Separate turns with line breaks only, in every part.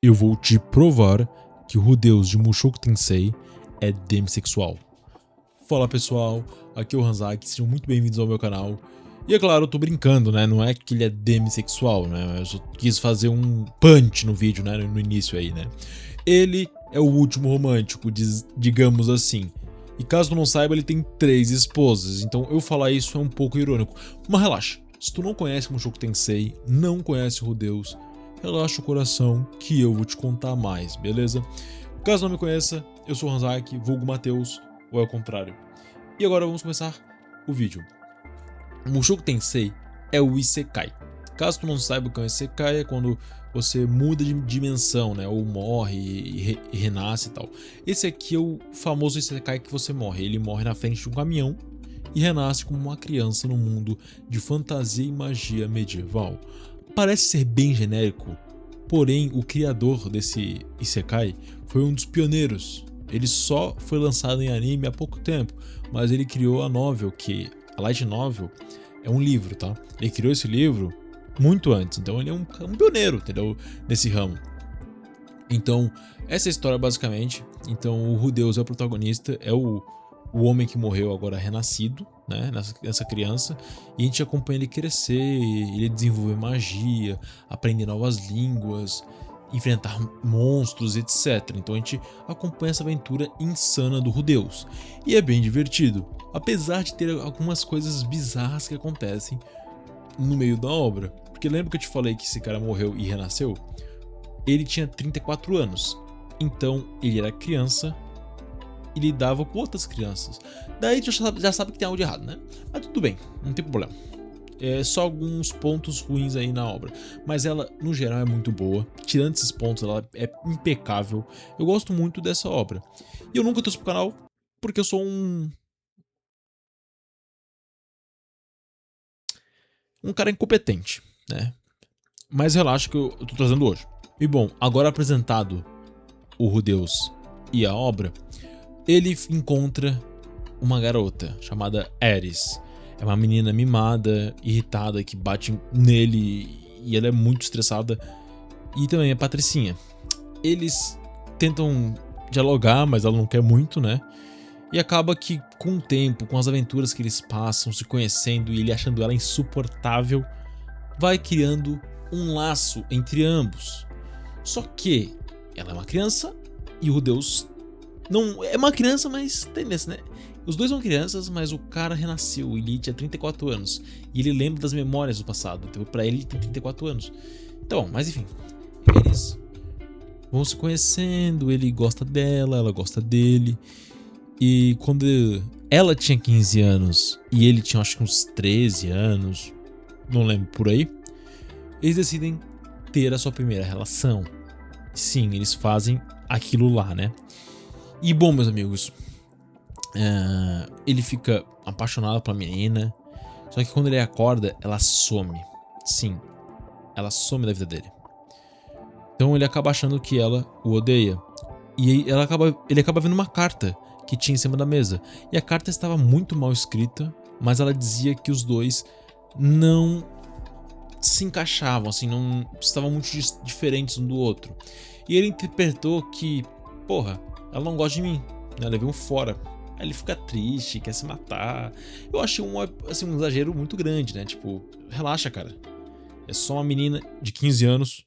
eu vou te provar que o Rudeus de Mushoku Tensei é demissexual. Fala pessoal, aqui é o Hanzaki, sejam muito bem-vindos ao meu canal. E é claro, eu tô brincando, né? Não é que ele é demissexual, né? Eu só quis fazer um punch no vídeo, né? No início aí, né? Ele é o último romântico, digamos assim. E caso tu não saiba, ele tem 3 esposas, então eu falar isso é um pouco irônico. Mas relaxa, se tu não conhece Mushoku Tensei, não conhece o Rudeus, relaxa o coração que eu vou te contar mais, beleza? Caso não me conheça, eu sou o Hanzaki, vulgo Matheus, ou é o contrário. E agora vamos começar o vídeo. Mushoku Tensei é o Isekai. Caso tu não saiba o que é um Isekai, é quando você muda de dimensão, né? Ou morre e renasce e tal. Esse aqui é o famoso Isekai que você morre. Ele morre na frente de um caminhão e renasce como uma criança no mundo de fantasia e magia medieval. Parece ser bem genérico, porém o criador desse Isekai foi um dos pioneiros. Ele só foi lançado em anime há pouco tempo, mas ele criou a novel, que a Light Novel é um livro, tá? Ele criou esse livro muito antes, então ele é um pioneiro, entendeu? Nesse ramo. Então, essa é a história basicamente. Então, o Rudeus é o protagonista, é o homem que morreu agora renascido, né? Nessa criança. E a gente acompanha ele crescer, ele desenvolver magia, aprender novas línguas, enfrentar monstros, etc. Então a gente acompanha essa aventura insana do Rudeus. E é bem divertido, apesar de ter algumas coisas bizarras que acontecem no meio da obra. Porque lembra que eu te falei que esse cara morreu e renasceu? Ele tinha 34 anos, então ele era criança e lidava com outras crianças. Daí tu já sabe que tem algo de errado, né? Mas tudo bem, não tem problema. É só alguns pontos ruins aí na obra, mas ela no geral é muito boa. Tirando esses pontos, ela é impecável. Eu gosto muito dessa obra. E eu nunca trouxe pro canal porque eu sou um cara incompetente, né? Mas relaxa que eu tô trazendo hoje. E bom, agora apresentado o Rudeus e a obra, ele encontra uma garota chamada Ares. É uma menina mimada, irritada, que bate nele e ela é muito estressada. E também a Patricinha. Eles tentam dialogar, mas ela não quer muito, né? E acaba que com o tempo, com as aventuras que eles passam, se conhecendo e ele achando ela insuportável, vai criando um laço entre ambos. Só que ela é uma criança e o Rudeus não é uma criança, mas tem nesse, né? Os dois são crianças, mas o cara renasceu, ele tinha 34 anos. E ele lembra das memórias do passado, então pra ele tem 34 anos. Então, mas enfim, eles vão se conhecendo, ele gosta dela, ela gosta dele. E quando ela tinha 15 anos e ele tinha acho que uns 13 anos, não lembro por aí, eles decidem ter a sua primeira relação. Sim, eles fazem aquilo lá, né? E bom, meus amigos, ele fica apaixonado pela menina, só que quando ele acorda, ela some. Sim, ela some da vida dele. Então ele acaba achando que ela o odeia. E ele acaba vendo uma carta que tinha em cima da mesa. E a carta estava muito mal escrita, mas ela dizia que os dois não se encaixavam, assim, não estavam muito diferentes um do outro. E ele interpretou que, porra, ela não gosta de mim, né? Levei um fora. Aí ele fica triste, quer se matar. Eu achei um exagero muito grande, né? Tipo, relaxa, cara. É só uma menina de 15 anos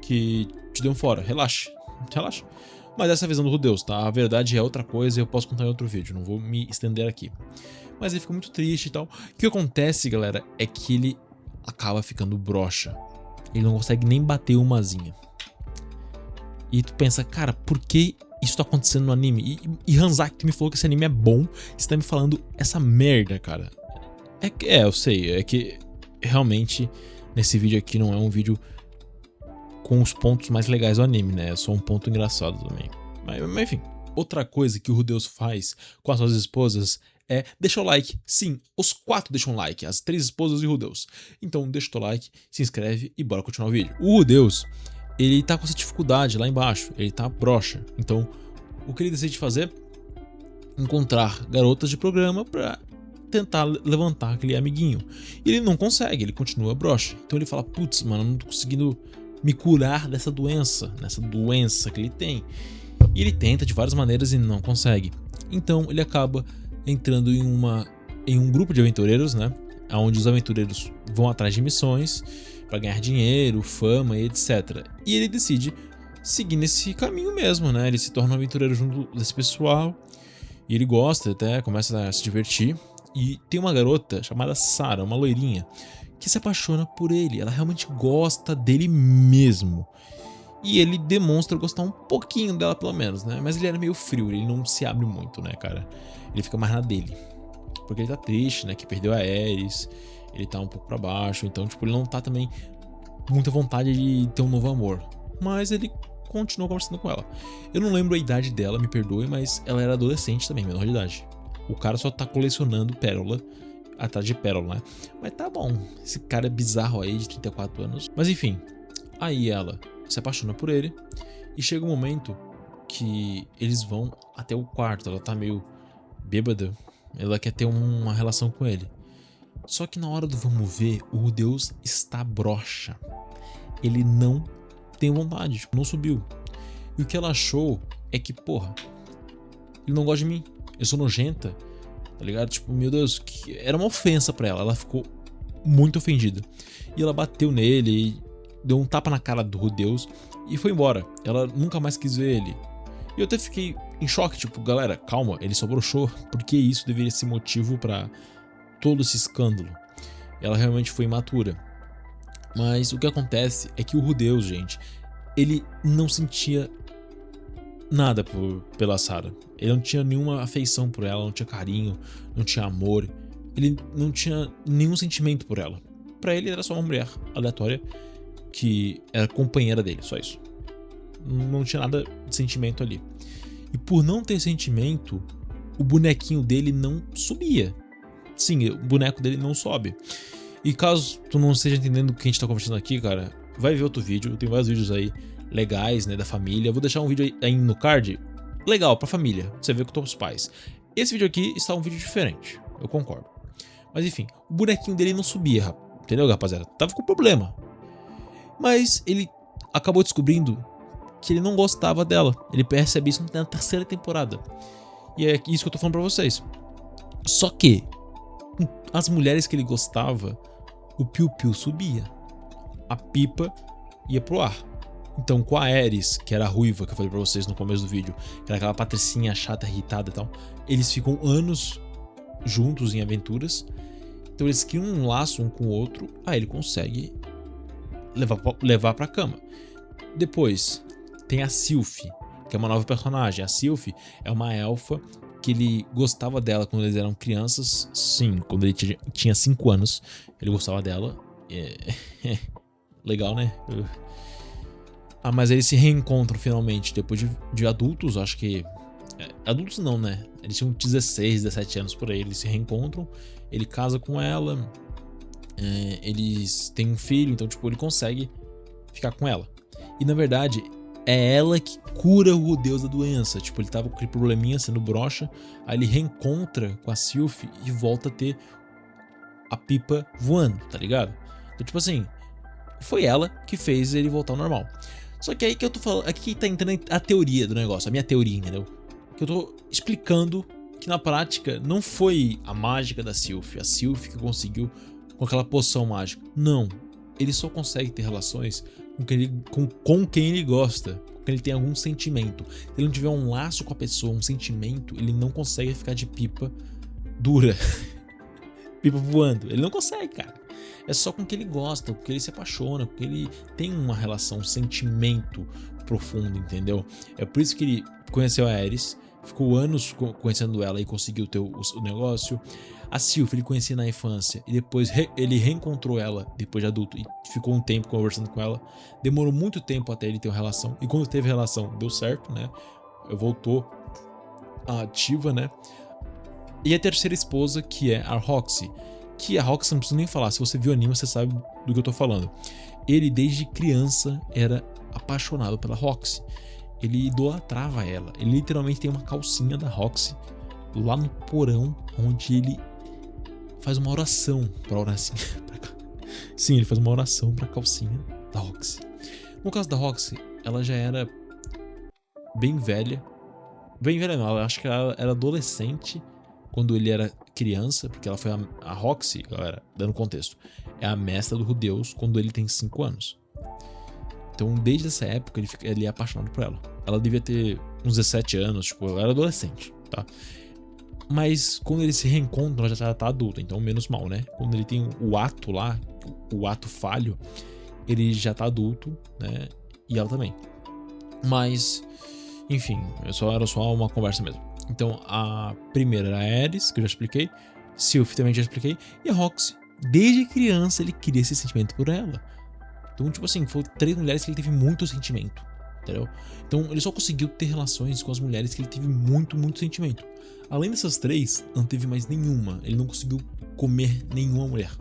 que te deu um fora. Relaxa, relaxa. Mas essa é a visão do Rudeus, tá? A verdade é outra coisa e eu posso contar em outro vídeo, não vou me estender aqui. Mas ele fica muito triste e tal. O que acontece, galera, é que ele acaba ficando broxa. Ele não consegue nem bater uma asinha. E tu pensa, cara, por que isso tá acontecendo no anime? E Hanzaki, tu me falou que esse anime é bom, você tá me falando essa merda, cara. Eu sei, é que realmente nesse vídeo aqui não é um vídeo com os pontos mais legais do anime, né? É só um ponto engraçado também. Mas enfim. Outra coisa que o Rudeus faz com as suas esposas é deixar o like. Sim, os 4 deixam um like, as 3 esposas e o Rudeus. Então deixa o teu like, se inscreve e bora continuar o vídeo. O Rudeus, ele tá com essa dificuldade lá embaixo, ele tá broxa. Então, o que ele decide fazer? Encontrar garotas de programa pra tentar levantar aquele amiguinho. E ele não consegue, ele continua broxa. Então ele fala, putz, mano, eu não tô conseguindo me curar dessa doença que ele tem. E ele tenta de várias maneiras e não consegue. Então ele acaba entrando em um grupo de aventureiros, né? Onde os aventureiros vão atrás de missões para ganhar dinheiro, fama e etc. E ele decide seguir nesse caminho mesmo, né? Ele se torna um aventureiro junto desse pessoal e ele gosta, até começa a se divertir. E tem uma garota chamada Sarah, uma loirinha, que se apaixona por ele. Ela realmente gosta dele mesmo. E ele demonstra gostar um pouquinho dela, pelo menos, né? Mas ele era meio frio, ele não se abre muito, né, cara? Ele fica mais na dele. Porque ele tá triste, né? Que perdeu a Ares. Ele tá um pouco pra baixo. Então, tipo, ele não tá também com muita vontade de ter um novo amor. Mas ele continua conversando com ela. Eu não lembro a idade dela, me perdoe, mas ela era adolescente também, menor de idade. O cara só tá colecionando pérola atrás de pérola, né? Mas tá bom. Esse cara é bizarro aí, de 34 anos. Mas enfim, aí ela se apaixona por ele. E chega um momento que eles vão até o quarto. Ela tá meio bêbada. Ela quer ter uma relação com ele. Só que na hora do vamos ver, o Deus está broxa. Ele não tem vontade, tipo, não subiu. E o que ela achou é que, porra, ele não gosta de mim. Eu sou nojenta, tá ligado? Tipo, meu Deus, que era uma ofensa pra ela. Ela ficou muito ofendida. E ela bateu nele, deu um tapa na cara do Deus e foi embora. Ela nunca mais quis ver ele. E eu até fiquei em choque, tipo, galera, calma, ele só broxou. Porque isso deveria ser motivo pra todo esse escândalo. Ela realmente foi imatura. Mas o que acontece é que o Rudeus, gente, ele não sentia nada pela Sarah. Ele não tinha nenhuma afeição por ela, não tinha carinho, não tinha amor. Ele não tinha nenhum sentimento por ela. Pra ele era só uma mulher aleatória que era companheira dele, só isso. Não tinha nada de sentimento ali. E por não ter sentimento, o bonequinho dele não subia. Sim, o boneco dele não sobe. E caso tu não esteja entendendo o que a gente tá conversando aqui, cara, vai ver outro vídeo. Tem vários vídeos aí legais, né, da família. Eu vou deixar um vídeo aí no card legal pra família, pra você ver com todos os pais. Esse vídeo aqui está um vídeo diferente, eu concordo. Mas enfim, o bonequinho dele não subia, entendeu, rapaziada? Tava com problema. Mas ele acabou descobrindo que ele não gostava dela. Ele percebe isso na terceira temporada. E é isso que eu tô falando pra vocês. Só que as mulheres que ele gostava, o piu-piu subia. A pipa ia pro ar. Então com a Ares, que era a ruiva que eu falei pra vocês no começo do vídeo, que era aquela patricinha chata, irritada e tal, eles ficam anos juntos em aventuras. Então eles criam um laço um com o outro. Aí ele consegue levar pra cama. Depois tem a Sylph, que é uma nova personagem. A Sylph é uma elfa que ele gostava dela quando eles eram crianças. Sim, quando ele tinha 5 anos, ele gostava dela. Legal, né? Mas eles se reencontram finalmente depois de adultos, acho que... Adultos não, né? Eles tinham 16, 17 anos por aí. Eles se reencontram, ele casa com ela, eles têm um filho, então tipo, ele consegue ficar com ela. E na verdade, é ela que cura o Deus da doença. Tipo, ele tava com aquele probleminha sendo broxa, aí ele reencontra com a Sylph e volta a ter a pipa voando, tá ligado? Então tipo assim, foi ela que fez ele voltar ao normal. Só que aí que eu tô falando, aqui tá entrando a teoria do negócio, a minha teoria, entendeu? Que eu tô explicando que na prática não foi a mágica da Sylph, a Sylph que conseguiu com aquela poção mágica. Não, ele só consegue ter relações com quem ele gosta, com quem ele tem algum sentimento. Se ele não tiver um laço com a pessoa, um sentimento, ele não consegue ficar de pipa dura, pipa voando. Ele não consegue, cara. É só com quem ele gosta, com quem ele se apaixona, com quem ele tem uma relação, um sentimento profundo, entendeu? É por isso que ele conheceu a Ares, ficou anos conhecendo ela e conseguiu ter o negócio. A Sylph ele conhecia na infância e depois ele reencontrou ela depois de adulto e ficou um tempo conversando com ela. Demorou muito tempo até ele ter uma relação, e quando teve relação deu certo, né? Voltou ativa, né? E a terceira esposa, que é a Roxy. Que a Roxy não precisa nem falar, se você viu o anime você sabe do que eu tô falando. Ele desde criança era apaixonado pela Roxy. Ele idolatrava ela. Ele literalmente tem uma calcinha da Roxy lá no porão, onde ele faz uma oração pra oração. Sim, ele faz uma oração pra calcinha da Roxy. No caso da Roxy, ela já era bem velha. Bem velha não, eu acho que ela era adolescente quando ele era criança, porque ela foi a Roxy, galera, dando contexto, é a mestra do Rudeus quando ele tem 5 anos. Então, desde essa época, ele é apaixonado por ela. Ela devia ter uns 17 anos, tipo, ela era adolescente, tá? Mas quando eles se reencontram, ela já tá adulta, então menos mal, né? Quando ele tem o ato lá, o ato falho, ele já tá adulto, né? E ela também. Mas, enfim, era só uma conversa mesmo. Então, a primeira era a Ares, que eu já expliquei. Sylph também já expliquei. E a Roxy, desde criança, ele queria esse sentimento por ela. Então, tipo assim, foram 3 mulheres que ele teve muito sentimento, entendeu? Então, ele só conseguiu ter relações com as mulheres que ele teve muito, muito sentimento. Além dessas 3, não teve mais nenhuma. Ele não conseguiu comer nenhuma mulher.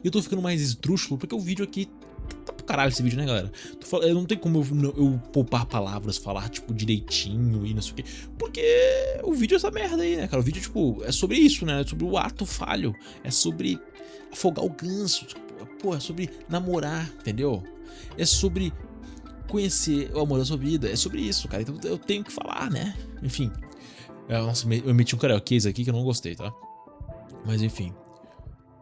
E eu tô ficando mais esdrúxulo porque o vídeo aqui tá pro caralho esse vídeo, né, galera? Eu não tem como eu poupar palavras, falar, tipo, direitinho e não sei o quê. Porque o vídeo é essa merda aí, né, cara? O vídeo, tipo, é sobre isso, né? É sobre o ato falho. É sobre afogar o ganso. Pô, é sobre namorar, entendeu? É sobre conhecer o amor da sua vida. É sobre isso, cara. Então eu tenho que falar, né? Enfim. Nossa, eu meti um karaokês aqui que eu não gostei, tá? Mas enfim.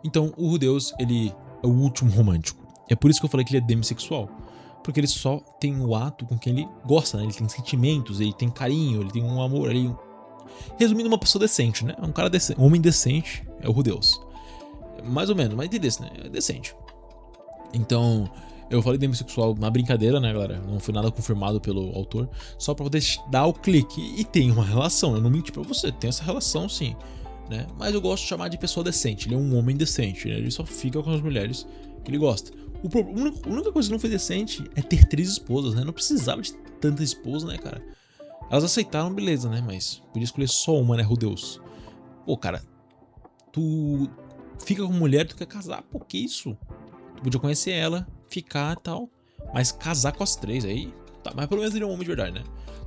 Então, o Rudeus, ele é o último romântico. É por isso que eu falei que ele é demissexual. Porque ele só tem o ato com quem ele gosta, né? Ele tem sentimentos, ele tem carinho, ele tem um amor ali. Resumindo, uma pessoa decente, né? Um cara decente, um homem decente é o Rudeus. Mais ou menos, mas desse, né? É decente. Então, eu falei demissexual na brincadeira, né, galera? Não foi nada confirmado pelo autor. Só pra poder dar o clique. E tem uma relação, eu não menti pra você. Tem essa relação, sim. Né? Mas eu gosto de chamar de pessoa decente. Ele é um homem decente, né? Ele só fica com as mulheres que ele gosta. A única coisa que não foi decente é ter 3 esposas, né? Não precisava de tanta esposa, né, cara? Elas aceitaram, beleza, né? Mas podia escolher só uma, né, Rudeus? Pô, cara, tu fica com mulher, tu quer casar, pô, que isso? Tu podia conhecer ela, ficar e tal, mas casar com as 3 aí, tá, mas pelo menos ele é um homem de verdade, né?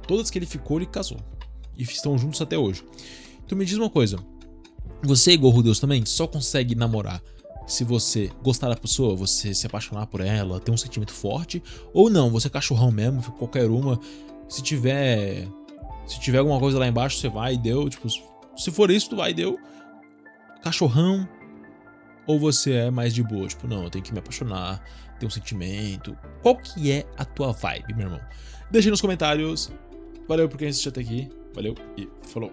Todas que ele ficou, ele casou. E estão juntos até hoje. Então me diz uma coisa, você é igual o Rudeus também? Só consegue namorar se você gostar da pessoa, você se apaixonar por ela, ter um sentimento forte, ou não, você é cachorrão mesmo, qualquer uma, se tiver alguma coisa lá embaixo, você vai e deu, tipo, se for isso, tu vai e deu, cachorrão. Ou você é mais de boa, tipo, não, eu tenho que me apaixonar, ter um sentimento. Qual que é a tua vibe, meu irmão? Deixa aí nos comentários. Valeu por quem assistiu até aqui. Valeu e falou.